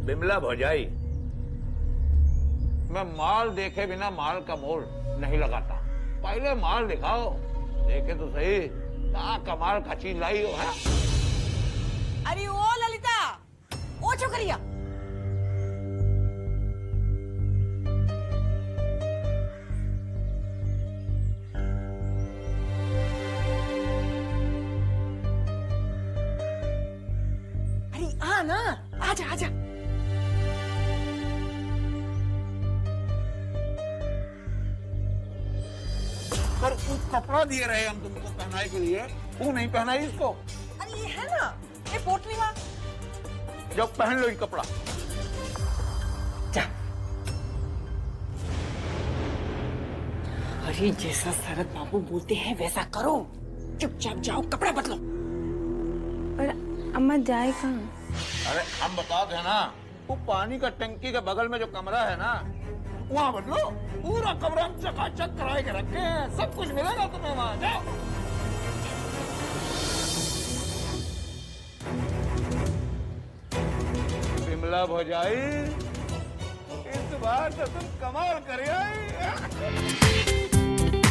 बिमला भौजाई, मैं माल देखे बिना माल का मोल नहीं लगाता। पहले माल दिखाओ, देखे तो सही क्या कमाल का चीज लाई हो है। अरे ओ ललिता, ओ छोकरिया, अरे आ ना, आजा आजा। पर कुछ कपड़ा दिए रहे हम तुमको पहनाए के लिए, तू नहीं पहनाई इसको। अरे ये है ना, ये पोटली माँ। जब पहन लो ये कपड़ा। जा। अरे जैसा शरद बाबू बोलते हैं वैसा करो, चुपचाप जाओ कपड़ा बदलो। पर अम्मा जाए कहाँ? अरे हम बताते हैं ना, वो पानी का टंकी के बगल में जो कमरा है ना, वहाँ बदलो। पूरा कमरा हम चकाचक कराए के रखे हैं, सब कुछ मिलेगा तुम्हें वहाँ। जाओ। बिमला भौजाई, इस बार तो तुम कमाल कर आई।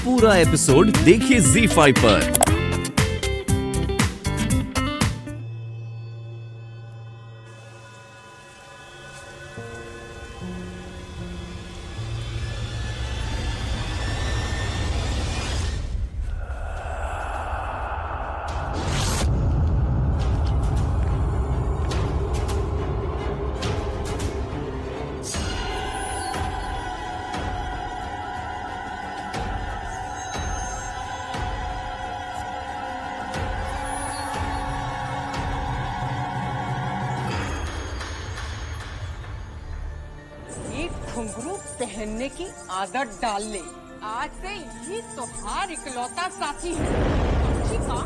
पूरा एपिसोड देखिए ZEE5 पर। घुंघरू पहनने की आदत डाल ले। आज से ये तुम्हारा इकलौता साथी है। ठीक है?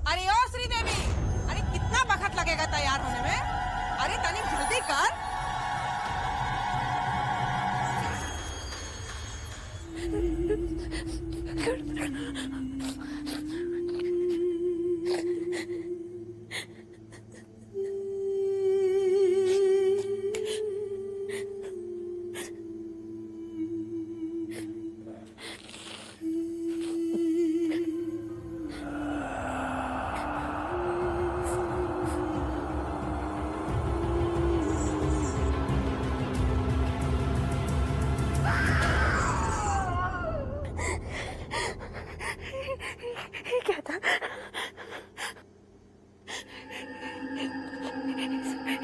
अरे ओ श्रीदेवी, अरे कितना वक्त लगेगा तैयार होने में? अरे तनिक जल्दी कर। क्या था?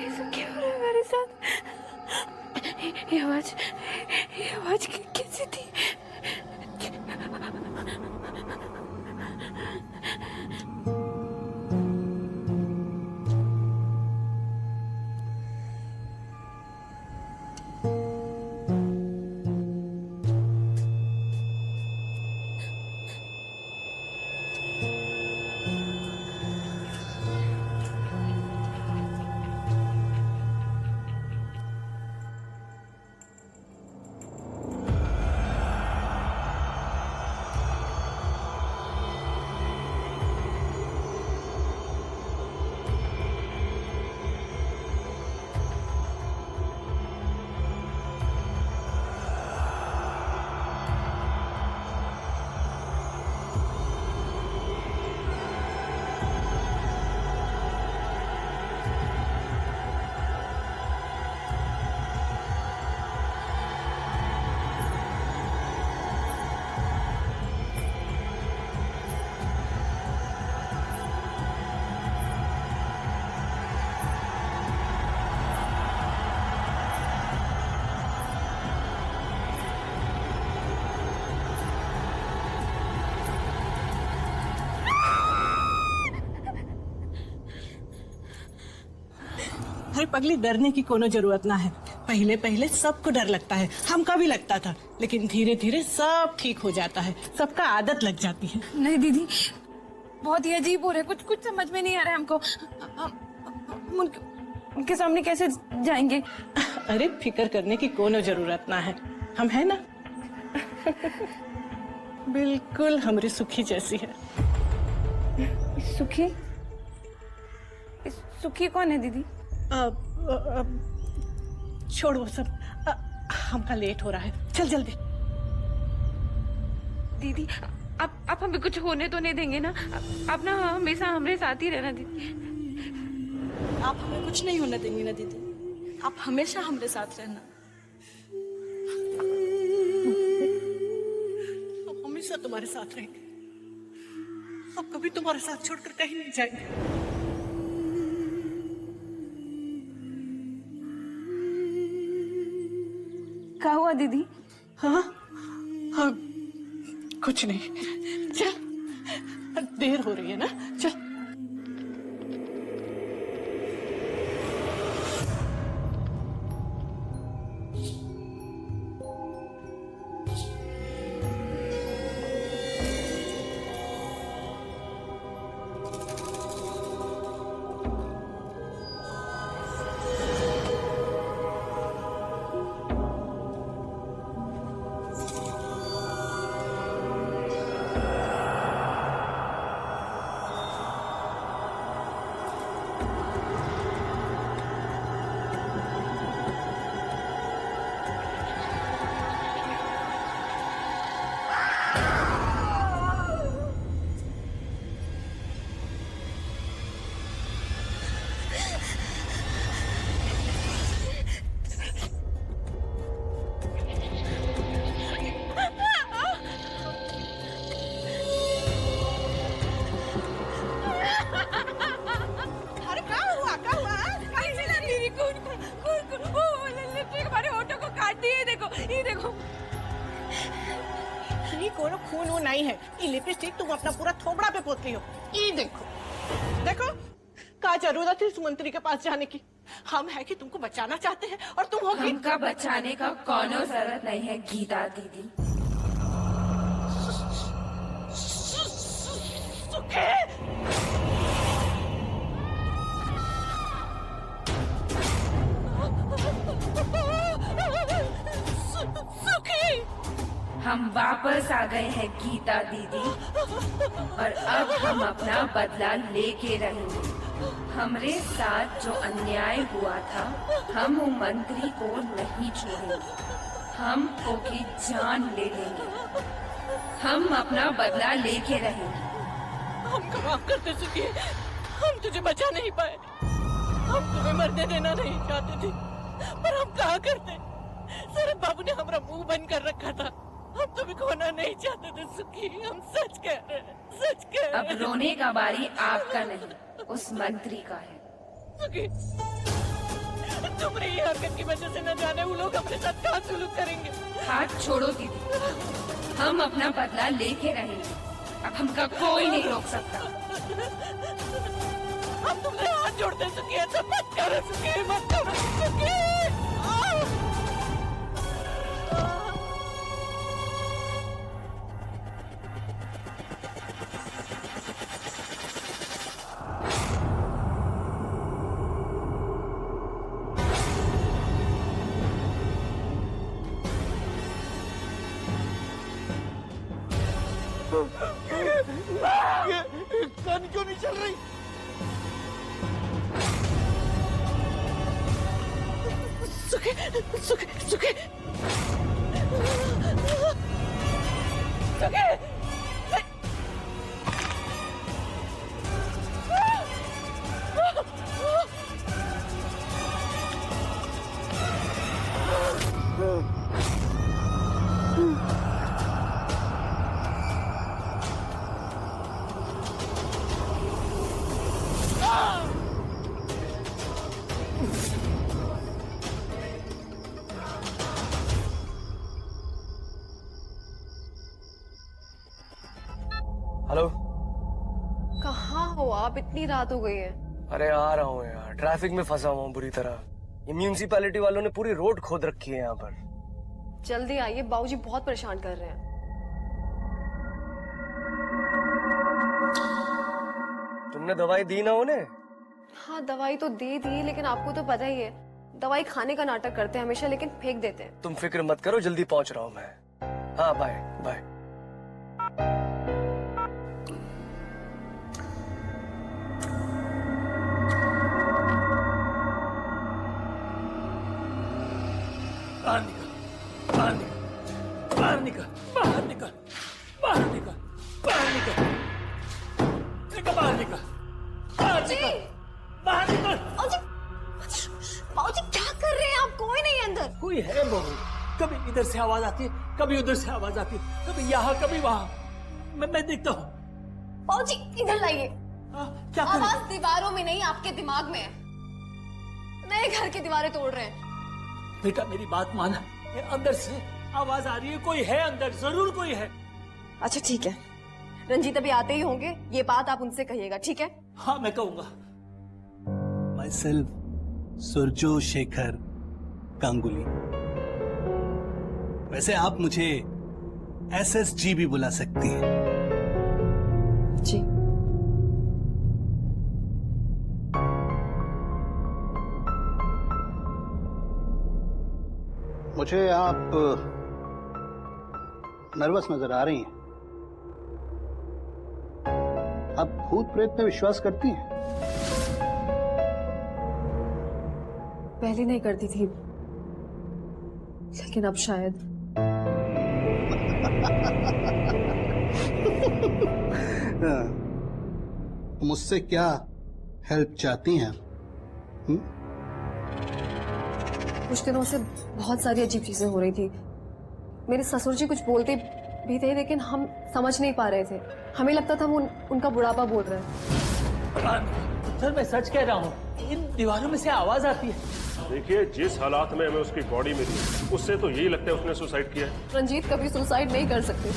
ऐसा क्या हो रहा है मेरे साथ? ये आवाज कैसी थी? अरे पगली, डरने की कोनो जरूरत ना है। पहले पहले सबको डर लगता है, हमका भी लगता था, लेकिन धीरे धीरे सब ठीक हो जाता है, सबका आदत लग जाती है। नहीं दीदी, बहुत ही अजीब हो रहा है, कुछ समझ में नहीं आ रहा है हमको। हम उनके सामने कैसे जाएंगे? अरे फिक्र करने की कोनो जरूरत ना है, हम है ना। बिल्कुल हमारी सुखी जैसी है। सुखी? सुखी कौन है दीदी? छोड़ वो सब, हमका लेट हो रहा है, चल जल्दी। दीदी आप हमें कुछ होने तो नहीं देंगे ना? आप ना हमेशा हमारे साथ ही रहना दीदी। आप हमें कुछ नहीं होने देंगी ना दीदी, आप हमेशा हमारे साथ रहना। हम हमेशा तुम्हारे साथ रहेंगे, हम कभी तुम्हारे साथ छोड़कर कहीं नहीं जाएंगे। क्या हुआ दीदी? हाँ हाँ कुछ नहीं, चल देर हो रही है ना, चल। कोनो खून वो नहीं है, ये लिपस्टिक तुम अपना पूरा थोबड़ा पे पोतली हो। ये देखो देखो, क्या जरूरत है इस मंत्री के पास जाने की? हम है कि तुमको बचाना चाहते हैं और तुम हो हमका बचाने का कोनो जरूरत नहीं है गीता दीदी। सुखे हम वापस आ गए हैं गीता दीदी, और अब हम अपना बदला लेके रहेंगे। हमरे साथ जो अन्याय हुआ था, हम वो मंत्री को नहीं छोड़ेंगे, हम ओकी जान ले लेंगे। हम अपना बदला लेके रहेंगे। हमको माफ कर दे सुखी, हम तुझे बचा नहीं पाए, हम तुम्हें मरने देना नहीं चाहते थे, पर हम कहाँ करते। शरद बाबू ने हमारा मुंह बंद कर रखा था, हम तुम्हें खोना नहीं चाहते थे सुखी, हम सच कह रहे हैं, सच कह रहे हैं। अब रोने का बारी आपका नहीं, उस मंत्री का है। सुखी, तुम्हारी हरकत की वजह से न जाने वो लोग अपने साथ क्या सुलूक करेंगे। हाथ छोड़ो दीदी, हम अपना बदला लेके रहेंगे, अब हमका कोई नहीं रोक सकता। हम तुमसे हाथ जोड़ते हैं सुखी, ऐसा मत करो सुखी, मत करो सुखी। गन क्यों नहीं चल रही? सुखे सुखे सुखे सुखे हेलो, कहाँ हो आप? इतनी रात हो गई है। अरे आ रहा हूँ यार, ट्रैफिक में फंसा हुआ हूँ बुरी तरह। ये म्यूनिसिपैलिटी वालों ने पूरी रोड खोद रखी है यहाँ पर। जल्दी आइए, बाबूजी बहुत परेशान कर रहे हैं। तुमने दवाई दी ना उन्हें? हाँ दवाई तो दे दी, लेकिन आपको तो पता ही है दवाई खाने का नाटक करते हैं हमेशा, लेकिन फेंक देते हैं। तुम फिक्र मत करो, जल्दी पहुंच रहा हूँ मैं। हाँ बाय बाय। बाहर निकल, बाहर निकल, बाहर निकल, बाहर निकल, बाहर निकल, बाहर निकल, निकल, बाहर निकल, बाहर निकल, बाहर निकल। बाबूजी क्या कर रहे हैं आप? कोई नहीं है अंदर। कोई है बहू, कभी इधर से आवाज आती है, कभी उधर से आवाज आती है, कभी यहाँ कभी वहाँ। मैं देखता हूँ। बाबूजी इधर लाइए। क्या करें? आवाज दीवारों में नहीं, आपके दिमाग में है। नए घर की दीवारें तोड़ रहे हैं। बेटा मेरी बात माना, ये अंदर से आवाज आ रही है, कोई है अंदर, जरूर कोई है। अच्छा ठीक है, रंजीत अभी आते ही होंगे, ये बात आप उनसे कहिएगा, ठीक है? हाँ मैं कहूंगा। Myself, सुरजो शेखर गांगुली। वैसे आप मुझे SSG भी बुला सकती हैं। जी। मुझे आप नर्वस नजर आ रही हैं। आप भूत प्रेत में विश्वास करती हैं? पहले नहीं करती थी, लेकिन अब शायद। मुझसे क्या हेल्प चाहती हैं? कुछ दिनों से बहुत सारी अजीब चीजें हो रही थी। मेरे ससुर जी कुछ बोलते भी थे, लेकिन हम समझ नहीं पा रहे थे। हमें लगता था वो उनका बुढ़ापा बोल रहे हैं। सर मैं सच कह रहा हूँ, इन दीवारों में से आवाज आती है। देखिए जिस हालात में हमें उसकी बॉडी मिली, उससे तो यही लगता है उसने सुसाइड किया है। रंजीत कभी सुसाइड नहीं कर सकते।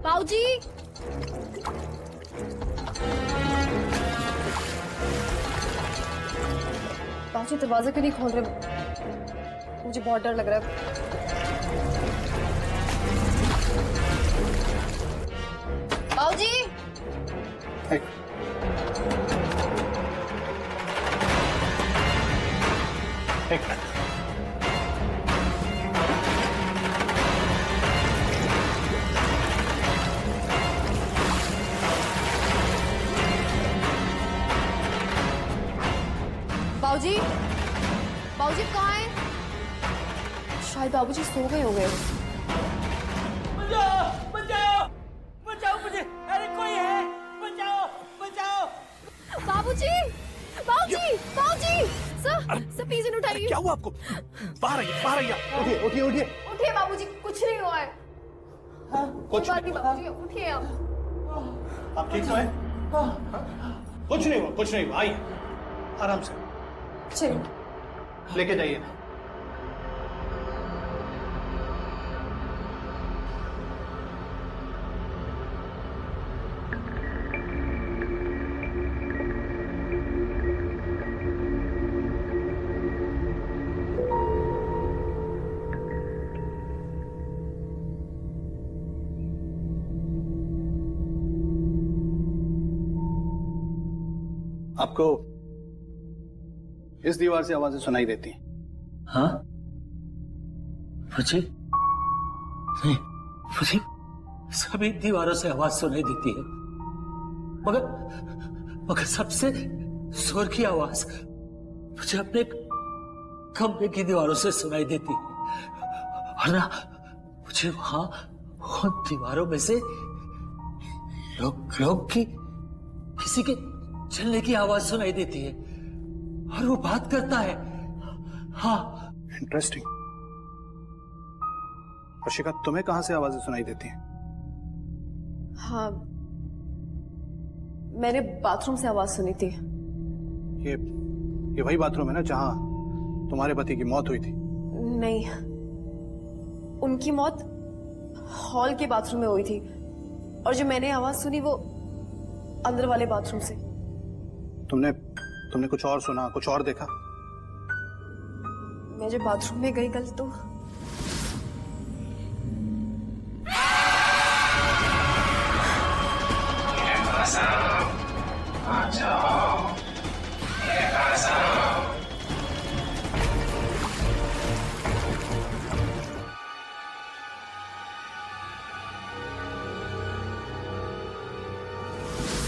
बाऊजी, बाऊजी दरवाजा क्यों नहीं खोल रहे? मुझे बहुत डर लग रहा है। बाऊजी, एक मिनट। बाऊजी, बाऊजी कहाँ हैं? शायद बाबूजी सो गए होंगे। बचाओ, बचाओ, बचाओ मुझे! अरे कोई है, बचाओ, बचाओ! बाबूजी, बाबूजी, बाबूजी! सर प्लीज इन्हें उठाइए। क्या हुआ आपको? बाहर आइए, बाहर आइए। उठिए, उठिए, उठिए। उठिए बाबूजी, कुछ नहीं हुआ है। कुछ बात नहीं बाबूजी, उठिए आप। आप ठीक तो हैं? कुछ नहीं हुआ, कुछ नहीं हुआ। आइए, आराम से चलिए लेके जाइए। आपको इस दीवार से आवाजें सुनाई देती हैं? हाँ? मुझे नहीं, मुझे सभी दीवारों से आवाज सुनाई देती है, मगर मगर सबसे जोर की आवाज मुझे अपने कमरे की दीवारों से सुनाई देती है। और ना मुझे वहां उन दीवारों में से लोग की किसी के चलने की आवाज सुनाई देती है, और वो बात करता है। हाँ। इंटरेस्टिंग। रशिका, तुम्हें कहां से आवाजें सुनाई देती हैं? हाँ, मैंने बाथरूम से आवाज सुनी थी। ये वही बाथरूम है ना जहां तुम्हारे पति की मौत हुई थी? नहीं, उनकी मौत हॉल के बाथरूम में हुई थी, और जो मैंने आवाज सुनी वो अंदर वाले बाथरूम से। तुमने कुछ और सुना, कुछ और देखा? मैं जब बाथरूम में गई कल, तो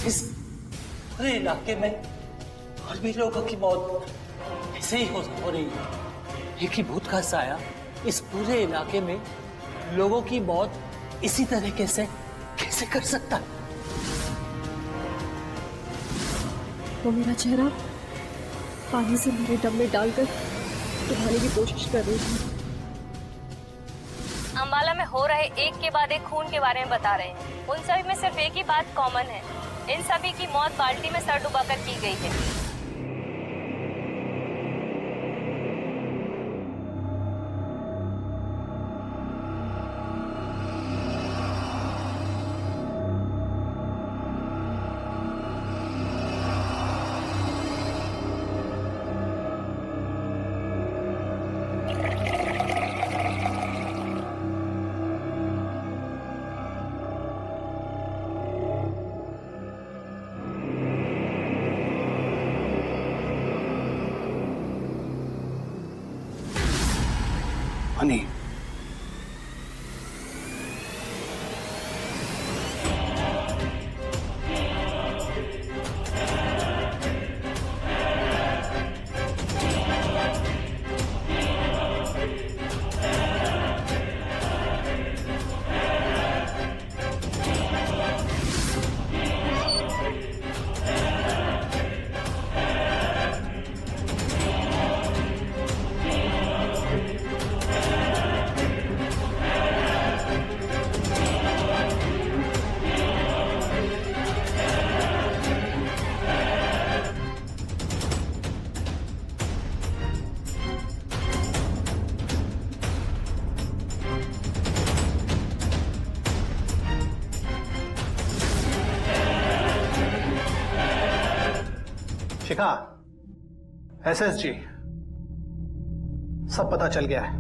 इस पूरे इलाके में और भी लोगों की मौत ऐसे ही हो रही है। एक ही भूत का साया इस पूरे इलाके में लोगों की मौत इसी तरीके से कैसे कर सकता है? वो मेरा चेहरा पानी से भरे डब में डालकर उठाने की कोशिश कर रही थी। अंबाला में हो रहे एक के बाद एक खून के बारे में बता रहे हैं। उन सभी में सिर्फ एक ही बात कॉमन है, इन सभी की मौत बाल्टी में सर डुबाकर की गई है। हनी, शिखा, एसएसजी, सब पता चल गया है।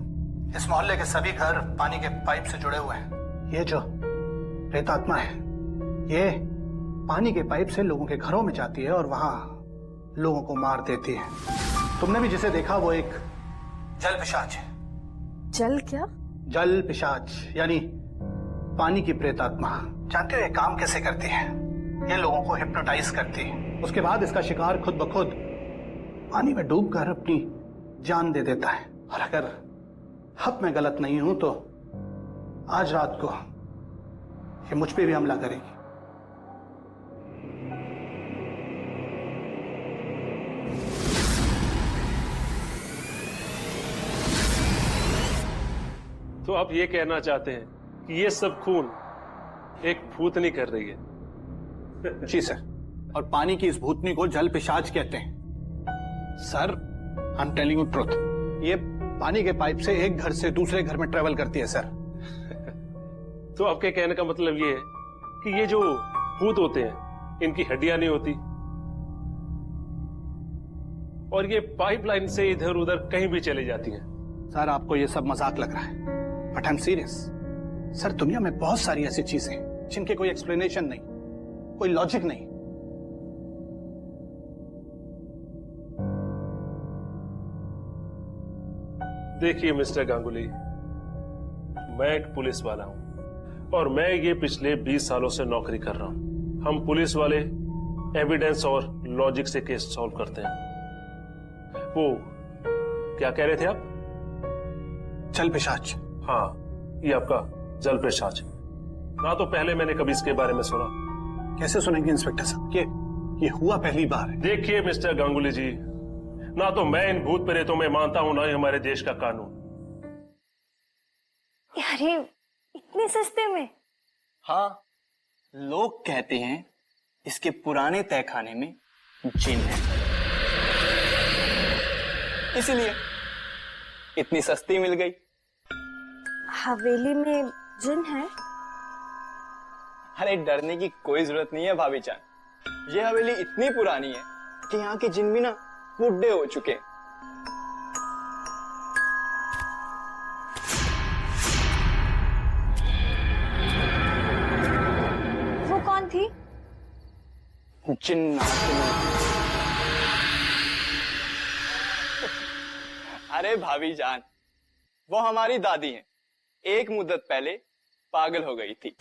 इस मोहल्ले के सभी घर पानी के पाइप से जुड़े हुए हैं। ये जो प्रेतात्मा है, ये पानी के पाइप से लोगों के घरों में जाती है और वहां लोगों को मार देती है। तुमने भी जिसे देखा वो एक जल पिशाच है। जल क्या? जल पिशाच यानी पानी की प्रेतात्मा। जानते हो ये काम कैसे करती है? ये लोगों को हिप्नोटाइज करती है। उसके बाद इसका शिकार खुद ब खुद पानी में डूबकर अपनी जान दे देता है। और अगर अब मैं गलत नहीं हूं तो आज रात को ये मुझ पे भी हमला करेगी। तो आप ये कहना चाहते हैं कि ये सब खून एक भूतनी कर रही है? जी सर, और पानी की इस भूतनी को जल पिशाच कहते हैं। Sir, I am telling you truth, ये पानी के पाइप से एक घर से दूसरे घर में ट्रेवल करती है सर। तो आपके कहने का मतलब ये है कि ये जो भूत होते हैं इनकी हड्डियां नहीं होती और ये पाइपलाइन से इधर उधर कहीं भी चली जाती हैं। सर, आपको ये सब मजाक लग रहा है, but I am serious. Sir, दुनिया में बहुत सारी ऐसी चीजें जिनके कोई एक्सप्लेनेशन नहीं, कोई लॉजिक नहीं। देखिए मिस्टर गांगुली, मैं एक पुलिस वाला हूं और मैं ये पिछले 20 सालों से नौकरी कर रहा हूं। हम पुलिस वाले एविडेंस और लॉजिक से केस सॉल्व करते हैं। वो क्या कह रहे थे आप? जल पिशाच। हाँ, ये आपका जल पिशाच। ना तो पहले मैंने कभी इसके बारे में सुना। कैसे सुनेंगे इंस्पेक्टर साहब? ये हुआ पहली बार है। देखिए मिस्टर गांगुली जी, ना तो मैं इन भूत प्रेतों में मानता हूं, ना ही हमारे देश का कानून। अरे इतने सस्ते में? हाँ, लोग कहते हैं इसके पुराने तहखाने में जिन है, इसलिए इतनी सस्ती मिल गई। हवेली में जिन है? अरे डरने की कोई जरूरत नहीं है भाभी जान। ये हवेली इतनी पुरानी है कि यहाँ के जिन भी ना बुढ़े हो चुके हैं। वो कौन थी? जिन्नात। अरे भाभी जान, वो हमारी दादी हैं। एक मुद्दत पहले पागल हो गई थी।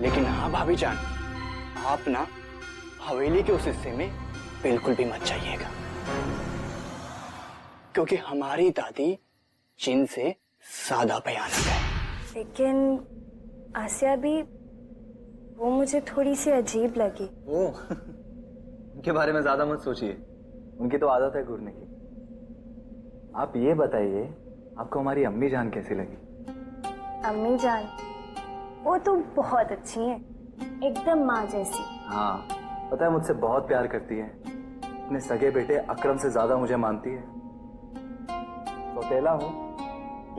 लेकिन हाँ भाभी जान, आप ना हवेली के उस हिस्से में बिल्कुल भी मत जाइएगा, क्योंकि हमारी दादी जिन से ज्यादा भयानक है। लेकिन आसिया भी, वो मुझे थोड़ी सी अजीब लगी। वो उनके बारे में ज्यादा मत सोचिए, उनकी तो आदत है घूरने की। आप ये बताइए, आपको हमारी अम्मी जान कैसी लगी? अम्मी जान, वो तो बहुत अच्छी हैं, एकदम माँ जैसी। हाँ, पता है मुझसे बहुत प्यार करती है, अपने सगे बेटे अकरम से ज्यादा मुझे मानती है। सौतेला हूँ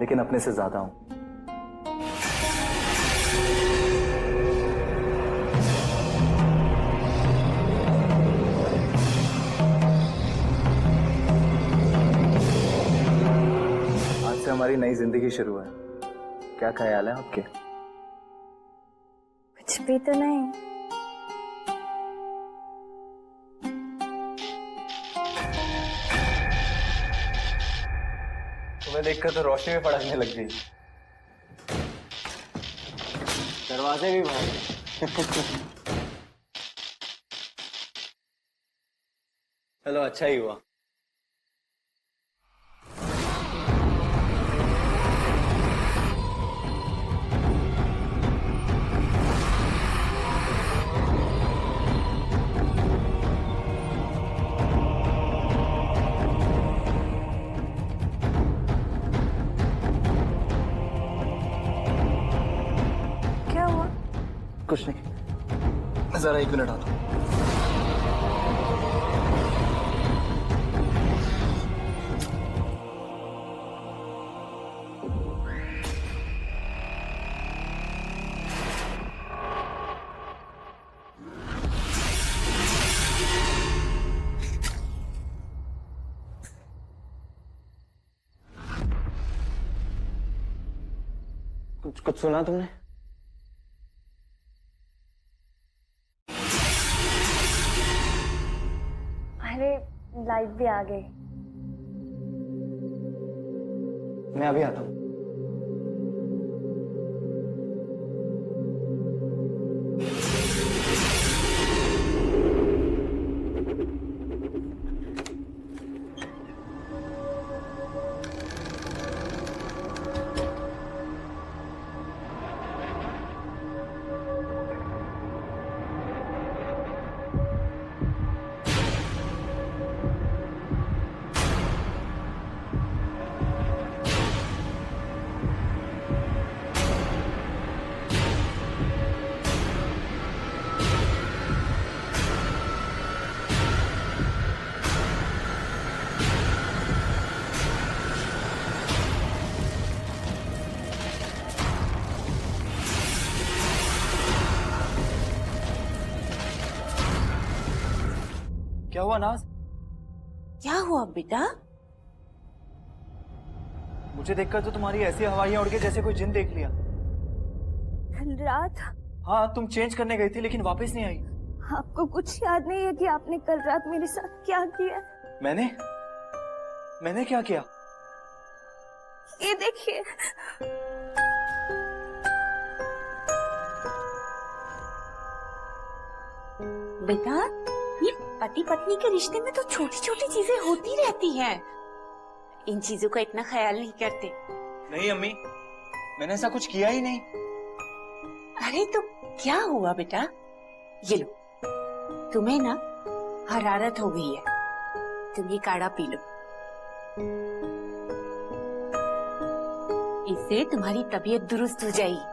लेकिन अपने से ज्यादा हूँ। आज से हमारी नई जिंदगी शुरू है, क्या ख्याल है आपके? कुछ भी तो नहीं। तुम्हें देखकर तो रोशनी में फड़कने लग गई, दरवाजे भी भाग। चलो अच्छा ही हुआ। क्या हुआ? कुछ नहीं, जरा 1 मिनट आता हूं। कुछ सुना तुमने? अरे लाइट भी आ गई। मैं अभी आता हूँ। क्या हुआ नाज? क्या हुआ बेटा? मुझे देखकर तो तुम्हारी ऐसी हवाइयां उड़ गई जैसे कोई जिन देख लिया। कल रात हाँ, तुम चेंज करने गई थी लेकिन वापस नहीं आई। आपको कुछ याद नहीं है कि आपने कल रात मेरे साथ क्या किया? मैंने क्या किया? ये देखिए। बेटा, ये पति पत्नी के रिश्ते में तो छोटी छोटी चीजें होती रहती हैं। इन चीजों का इतना ख्याल नहीं करते। नहीं अम्मी, मैंने ऐसा कुछ किया ही नहीं। अरे तो क्या हुआ बेटा? ये लो, तुम्हें ना हरारत हो गई है, तुम ये काढ़ा पी लो। इससे तुम्हारी तबीयत दुरुस्त हो जाएगी।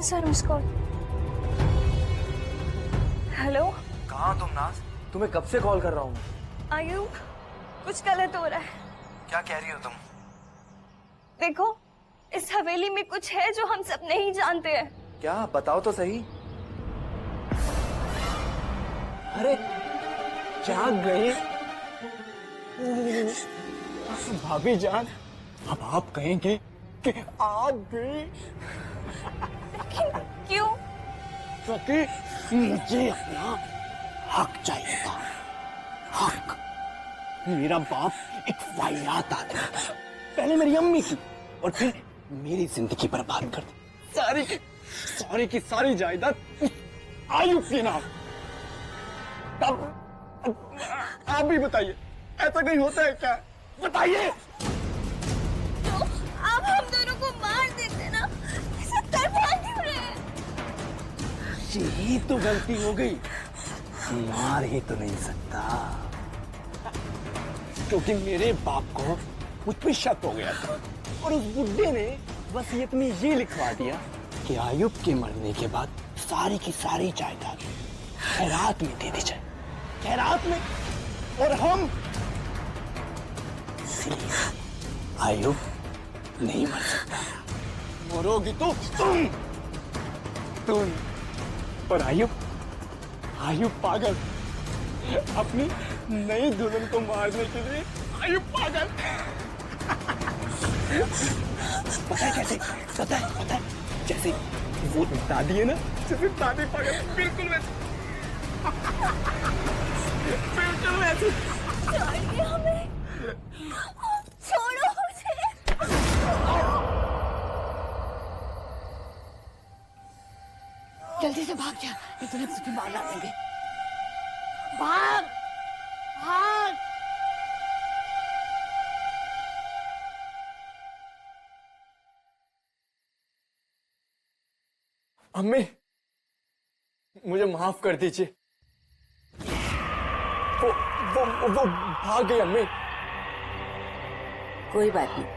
Sir miss call. हेलो, कहाँ तुम नाज? तुम्हें कब से कॉल कर रहा हूँ। आयुब, कुछ गलत हो रहा है। क्या कह रही हो तुम? देखो, इस हवेली में कुछ है जो हम सब नहीं जानते हैं। क्या, बताओ तो सही। अरे जाग गए भाभी जान, अब आप कहेंगे कि आप भी। क्यों? क्योंकि मुझे अपना हक चाहिए था। हक। मेरा बाप एक वाहियात आदमी था, पहले मेरी अम्मी की और फिर मेरी जिंदगी बर्बाद कर दी। सारी की सारी जायदाद आयुब के नाम। अब आप भी बताइए, ऐसा कहीं होता है क्या? बताइए। तो आप हम दोनों को मार देते ना, ऐसा करवा क्यों रहे हैं? यही तो गलती हो गई, मार ही तो नहीं सकता, क्योंकि मेरे बाप को मुझ पे शक हो गया था और उस बुड्ढे ने वसीयत में ये लिखवा दिया कि आयुब के मरने के बाद सारी की सारी जायदाद खैरात में दे दी जाए। खैरात में। और हम आयुब नहीं मर सकता, मरोगी तो तुम। और आयुब पागल, अपनी नई दुल्हन को मारने के लिए आयुब पागल। पता है कैसे? पता है जैसे वो दादी है ना, जैसे दादी पागल, बिल्कुल वैसे। बिल्कुल वैसे। छोड़िए हमें, छोड़ो मुझे। जल्दी से भाग जा, नहीं तो तुझे मार डालेंगे। भाग भाग। अम्मी, मुझे माफ कर दीजिए। वो भाग गई अम्मी। कोई बात नहीं,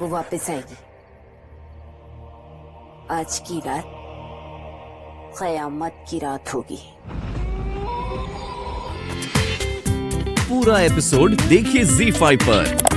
वो वापस आएगी। आज की रात क़यामत की रात होगी। पूरा एपिसोड देखिए ZEE5 पर।